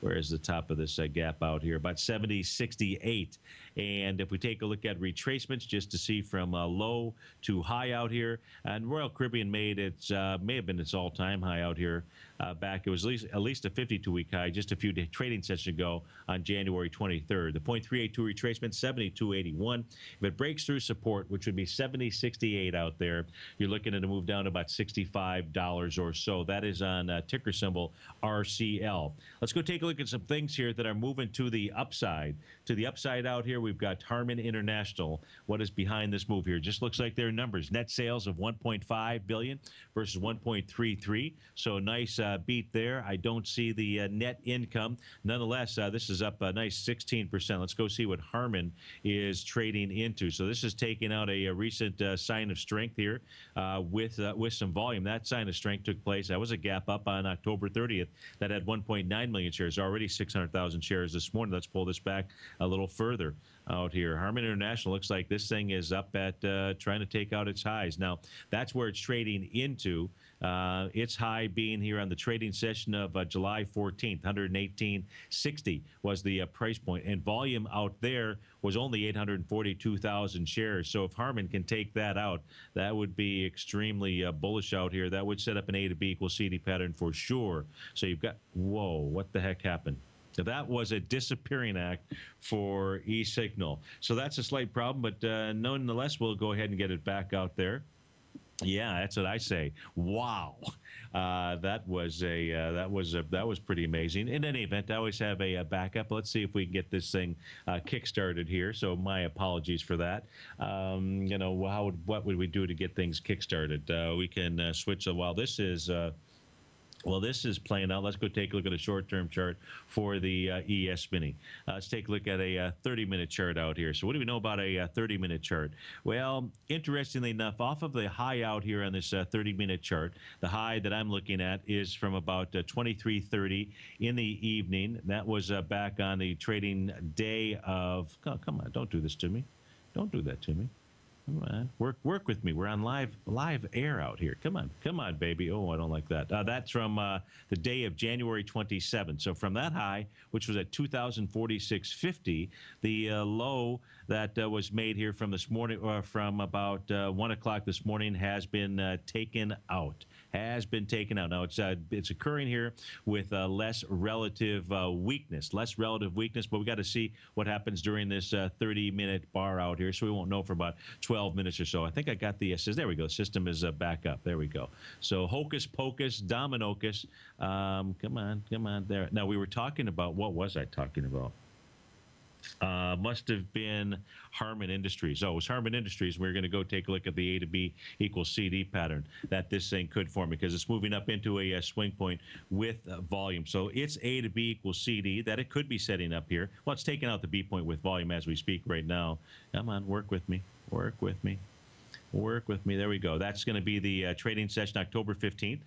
B: where is the top of this gap out here? About 70.68. And if we take a look at retracements, just to see from low to high out here, and Royal Caribbean made its may have been its all-time high out here back. It was at least a 52-week high just a few trading sessions ago on January 23rd. The 0.382 retracement, 72.81. If it breaks through support, which would be 70.68 out there, you're looking at a move down to about $65 or so. That is on ticker symbol RCL. Let's go take a look at some things here that are moving to the upside. To the upside out here, we've got Harman International. What is behind this move here? Just looks like their numbers. Net sales of $1.5 billion versus $1.33. So nice beat there. I don't see the net income. Nonetheless, this is up a nice 16%. Let's go see what Harman is trading into. So this is taking out a recent sign of strength here with some volume. That sign of strength took place. That was a gap up on October 30th that had 1.9 million shares, already 600,000 shares this morning. Let's pull this back a little further out here. Harman International looks like this thing is up at trying to take out its highs. Now, that's where it's trading into. Its high being here on the trading session of July 14th, 118.60 was the price point. And volume out there was only 842,000 shares. So if Harman can take that out, that would be extremely bullish out here. That would set up an A to B equals CD pattern for sure. So you've got, whoa, what the heck happened? So that was a disappearing act for eSignal. So that's a slight problem, but nonetheless, we'll go ahead and get it back out there. Yeah, that's what I say. Wow, that was pretty amazing. In any event, I always have a backup. Let's see if we can get this thing kick-started here. So my apologies for that. What would we do to get things kick-started? We can switch while this is. Well, this is playing out. Let's go take a look at a short-term chart for the ES Mini. Let's take a look at a 30-minute chart out here. So what do we know about a 30-minute chart? Well, interestingly enough, off of the high out here on this 30-minute chart, the high that I'm looking at is from about 23:30 in the evening. That was back on the trading day of, oh, come on, don't do this to me. Don't do that to me. Come on, work with me. We're on live air out here. Come on, baby. Oh, I don't like that. That's from the day of January 27th. So from that high, which was at 2,046.50, the low that was made here from this morning, or from about 1 o'clock this morning, has been taken out. Now it's occurring here with less relative weakness, but we got to see what happens during this 30-minute bar out here. So we won't know for about 12 minutes or so. I think I got the there we go. System is back up. There we go. So hocus pocus, dominocus. Come on there. Now we were talking about, what was I talking about? Must have been Harman Industries. Oh, it was Harman Industries. We're going to go take a look at the A to B equals CD pattern that this thing could form, because it's moving up into a swing point with volume. So it's A to B equals CD that it could be setting up here. Well, it's taking out the B point with volume as we speak right now. Come on, work with me. There we go. That's going to be the trading session October 15th.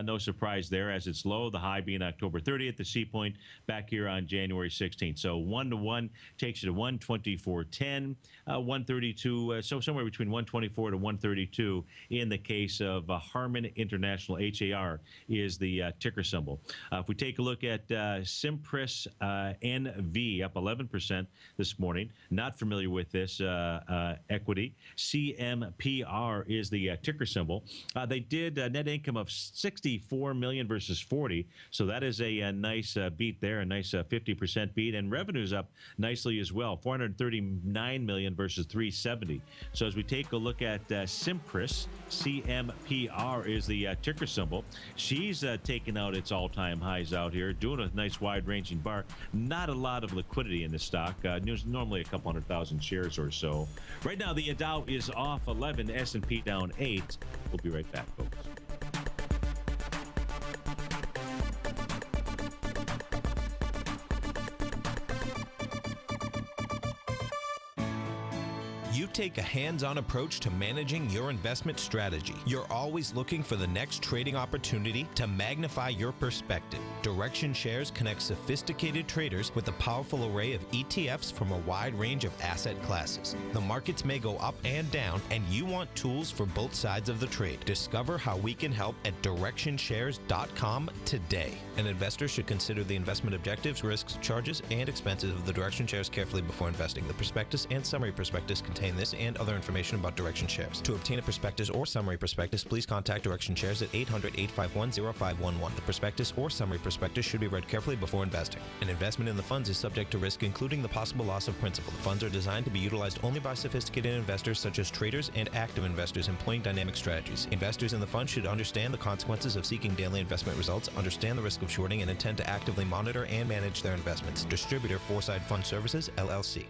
B: No surprise there, as it's low. The high being October 30th. The C point back here on January 16th. So 1-to-1 takes you to 124.10, 132. So somewhere between 124 to 132 in the case of Harman International. HAR is the ticker symbol. If we take a look at Simpris NV, up 11% this morning. Not familiar with this equity. CMP is the ticker symbol. They did net income of $64 million versus 40, so that is a nice beat there, a nice 50% beat, and revenue's up nicely as well, $439 million versus 370. So as we take a look at Simpris, CMPR is the ticker symbol. She's taking out its all-time highs out here, doing a nice wide-ranging bar. Not a lot of liquidity in the stock. There's normally a couple 100,000 shares or so. Right now, the Dow is off 11. S&P down 8. We'll be right back, folks.
D: You take a hands-on approach to managing your investment strategy. You're always looking for the next trading opportunity to magnify your perspective. Direction Shares connects sophisticated traders with a powerful array of ETFs from a wide range of asset classes. The markets may go up and down, and you want tools for both sides of the trade. Discover how we can help at DirectionShares.com today. An investor should consider the investment objectives, risks, charges, and expenses of the Direction Shares carefully before investing. The prospectus and summary prospectus contain this and other information about Direction Shares. To obtain a prospectus or summary prospectus, please contact Direction Shares at 800-851-0511. The prospectus or summary prospectus should be read carefully before investing. An investment in the funds is subject to risk, including the possible loss of principal. The funds are designed to be utilized only by sophisticated investors such as traders and active investors employing dynamic strategies. Investors in the fund should understand the consequences of seeking daily investment results, understand the risk of shorting, and intend to actively monitor and manage their investments. Distributor Foreside Fund Services, LLC.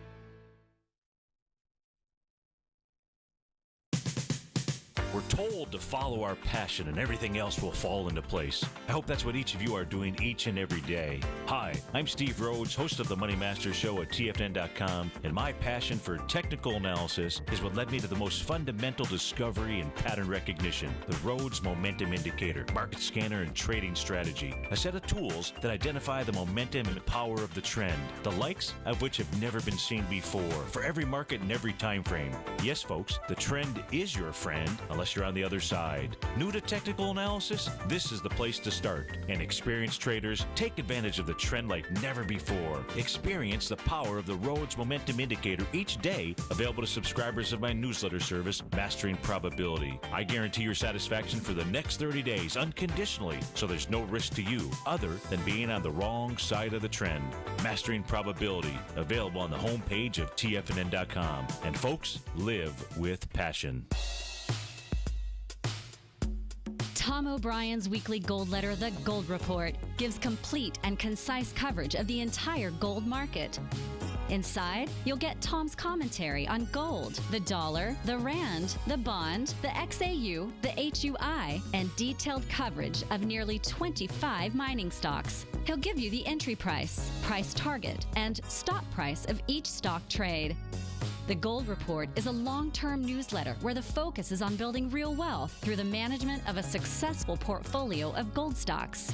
A: We're told to follow our passion and everything else will fall into place. I hope that's what each of you are doing each and every day. Hi, I'm Steve Rhodes, host of the Money Master Show at TFNN.com, and my passion for technical analysis is what led me to the most fundamental discovery in pattern recognition, the Rhodes Momentum Indicator, market scanner, and trading strategy, a set of tools that identify the momentum and power of the trend, the likes of which have never been seen before, for every market and every time frame. Yes, folks, the trend is your friend, unless you're on the other side. New to technical analysis? This is the place to start. And experienced traders take advantage of the trend like never before. Experience the power of the Rhodes Momentum Indicator each day, available to subscribers of my newsletter service, Mastering Probability. I guarantee your satisfaction for the next 30 days unconditionally, so there's no risk to you other than being on the wrong side of the trend. Mastering Probability, available on the homepage of TFNN.com. And folks, live with passion.
F: Tom O'Brien's weekly gold letter, The Gold Report, gives complete and concise coverage of the entire gold market. Inside, you'll get Tom's commentary on gold, the dollar, the rand, the bond, the XAU, the HUI, and detailed coverage of nearly 25 mining stocks. He'll give you the entry price, price target, and stop price of each stock trade. The Gold Report is a long-term newsletter where the focus is on building real wealth through the management of a successful portfolio of gold stocks.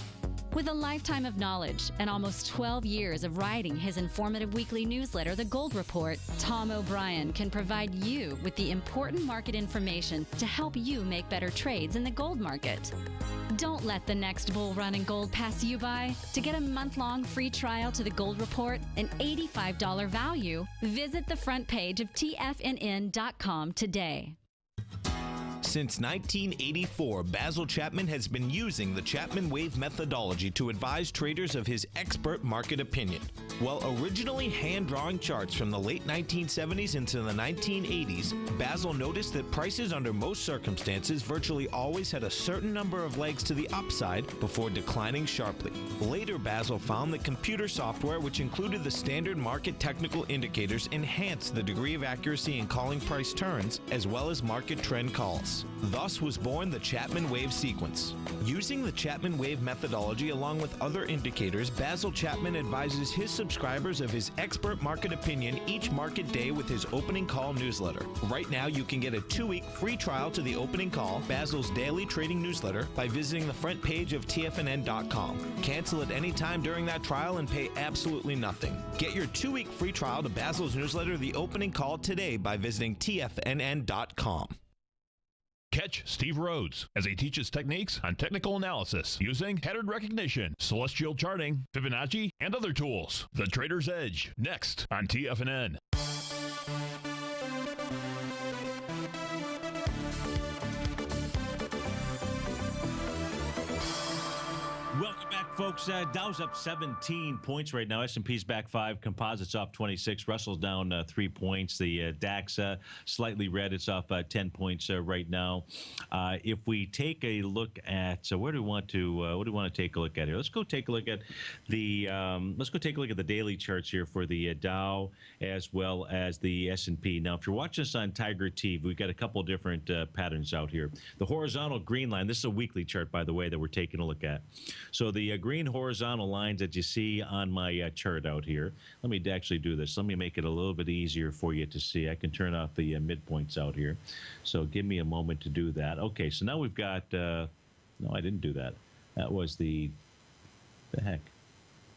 F: With a lifetime of knowledge and almost 12 years of writing his informative weekly newsletter, The Gold Report, Tom O'Brien can provide you with the important market information to help you make better trades in the gold market. Don't let the next bull run in gold pass you by. To get a month-long free trial to The Gold Report, an $85 value, visit the front page of TFNN.com today.
D: Since 1984, Basil Chapman has been using the Chapman Wave methodology to advise traders of his expert market opinion. While originally hand-drawing charts from the late 1970s into the 1980s, Basil noticed that prices under most circumstances virtually always had a certain number of legs to the upside before declining sharply. Later, Basil found that computer software, which included the standard market technical indicators, enhanced the degree of accuracy in calling price turns as well as market trend calls. Thus was born the Chapman Wave sequence. Using the Chapman Wave methodology along with other indicators, Basil Chapman advises his subscribers of his expert market opinion each market day with his opening call newsletter. Right now, you can get a 2-week free trial to the opening call, Basil's daily trading newsletter, by visiting the front page of TFNN.com. Cancel at any time during that trial and pay absolutely nothing. Get your 2-week free trial to Basil's newsletter, The Opening Call, today by visiting TFNN.com.
C: Catch Steve Rhodes as he teaches techniques on technical analysis using pattern recognition, celestial charting, Fibonacci, and other tools. The Trader's Edge, next on TFNN.
B: Welcome back, folks. Dow's up 17 points right now. S&P's back 5. Composites off 26. Russell's down 3 points. The DAX slightly red. It's off 10 points right now. If we take a look at where do we want to take a look at here? Let's go take a look at the daily charts here for the Dow as well as the S&P. Now, if you're watching us on TigerTV, we've got a couple different patterns out here. The horizontal green line. This is a weekly chart, by the way, that we're taking a look at. So the green horizontal lines that you see on my chart out here. Let me actually do this. Let me make it a little bit easier for you to see. I can turn off the midpoints out here. So give me a moment to do that. Okay, so now we've got, no, I didn't do that. That was the heck.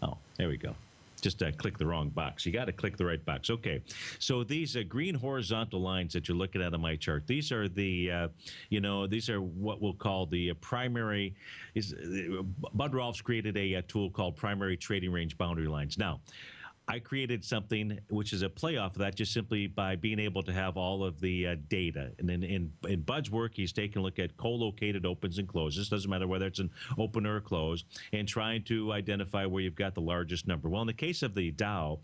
B: Oh, there we go. Just click the wrong box. You got to click the right box. Okay. So these green horizontal lines that you're looking at on my chart, these are the, these are what we'll call the primary. Bud Rolf's created a tool called primary trading range boundary lines. Now, I created something which is a play off of that just simply by being able to have all of the data. And then in Bud's work, he's taking a look at co-located opens and closes. Doesn't matter whether it's an open or a close, and trying to identify where you've got the largest number. Well, in the case of the Dow,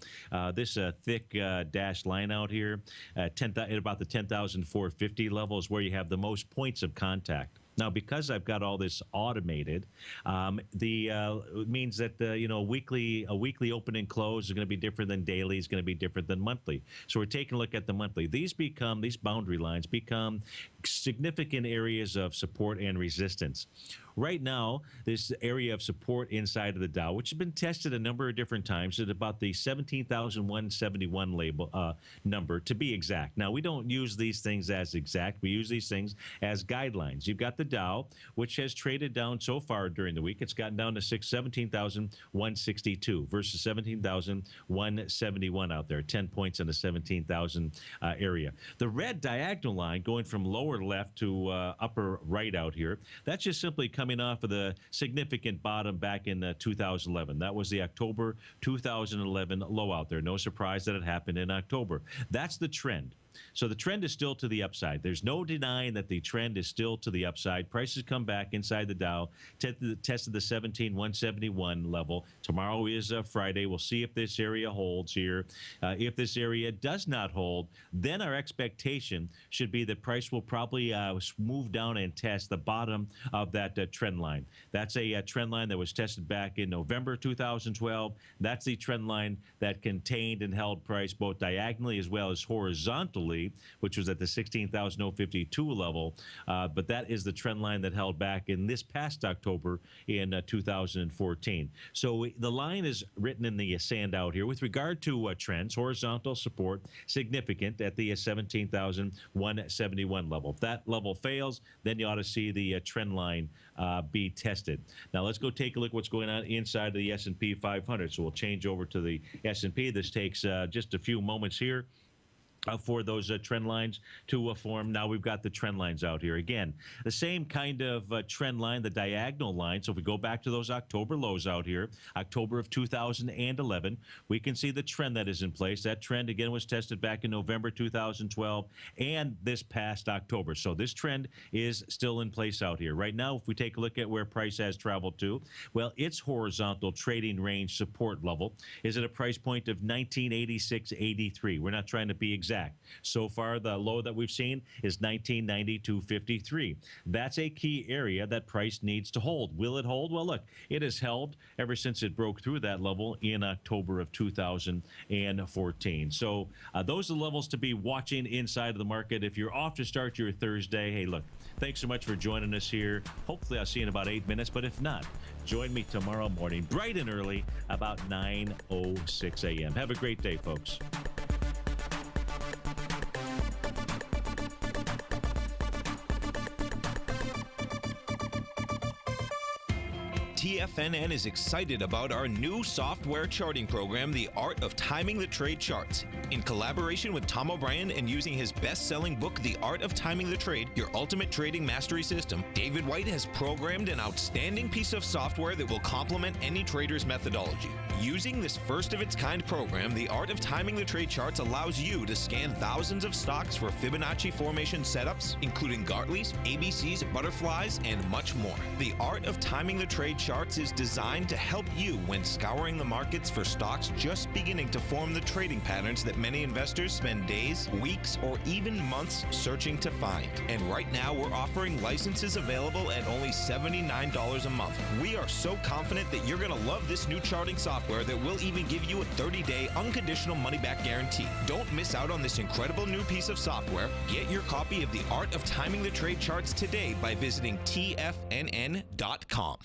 B: this thick dashed line out here, at about the 10,450 level is where you have the most points of contact. Now, because I've got all this automated, it means that a weekly open and close is going to be different than daily, is going to be different than monthly. So we're taking a look at the monthly. These boundary lines become significant areas of support and resistance. Right now, this area of support inside of the Dow, which has been tested a number of different times, at about the 17,171 label number to be exact. Now, we don't use these things as exact. We use these things as guidelines. You've got the Dow, which has traded down so far during the week. It's gotten down to 17,162 versus 17,171 out there, 10 points in the 17,000 area. The red diagonal line going from lower left to upper right out here, that's just simply coming off of the significant bottom back in 2011. That was the October 2011 low out there. No surprise that it happened in October. That's the trend. So the trend is still to the upside. There's no denying that the trend is still to the upside. Prices come back inside the Dow, tested the 17,171 level. Tomorrow is Friday. We'll see if this area holds here. If this area does not hold, then our expectation should be that price will probably move down and test the bottom of that trend line. That's a trend line that was tested back in November 2012. That's the trend line that contained and held price both diagonally as well as horizontally, which was at the 16,052 level. But that is the trend line that held back in this past October in 2014. So the line is written in the sand out here. With regard to trends, horizontal support significant at the 17,171 level. If that level fails, then you ought to see the trend line be tested. Now let's go take a look at what's going on inside of the S&P 500. So we'll change over to the S&P. This takes just a few moments here for those trend lines to form. Now we've got the trend lines out here. Again, the same kind of trend line, the diagonal line. So if we go back to those October lows out here, October of 2011, we can see the trend that is in place. That trend, again, was tested back in November 2012 and this past October. So this trend is still in place out here. Right now, if we take a look at where price has traveled to, well, its horizontal trading range support level is at a price point of 1986.83. We're not trying to be exact. So far, the low that we've seen is 1992.53. That's a key area that price needs to hold. Will it hold? Well, look, it has held ever since it broke through that level in October of 2014. So those are the levels to be watching inside of the market. If you're off to start your Thursday, hey, look, thanks so much for joining us here. Hopefully I'll see you in about 8 minutes, but if not, join me tomorrow morning, bright and early, about 9:06 a.m. Have a great day, folks.
D: TFNN is excited about our new software charting program, The Art of Timing the Trade Charts. In collaboration with Tom O'Brien and using his best-selling book, The Art of Timing the Trade, Your Ultimate Trading Mastery System, David White has programmed an outstanding piece of software that will complement any trader's methodology. Using this first-of-its-kind program, The Art of Timing the Trade Charts allows you to scan thousands of stocks for Fibonacci formation setups, including Gartley's, ABC's, butterflies, and much more. The Art of Timing the Trade Charts is designed to help you when scouring the markets for stocks just beginning to form the trading patterns that many investors spend days, weeks, or even months searching to find. And right now, we're offering licenses available at only $79 a month. We are so confident that you're going to love this new charting software that will even give you a 30-day unconditional money-back guarantee. Don't miss out on this incredible new piece of software. Get your copy of The Art of Timing the Trade Charts today by visiting TFNN.com.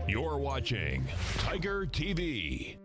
C: You're watching Tiger TV.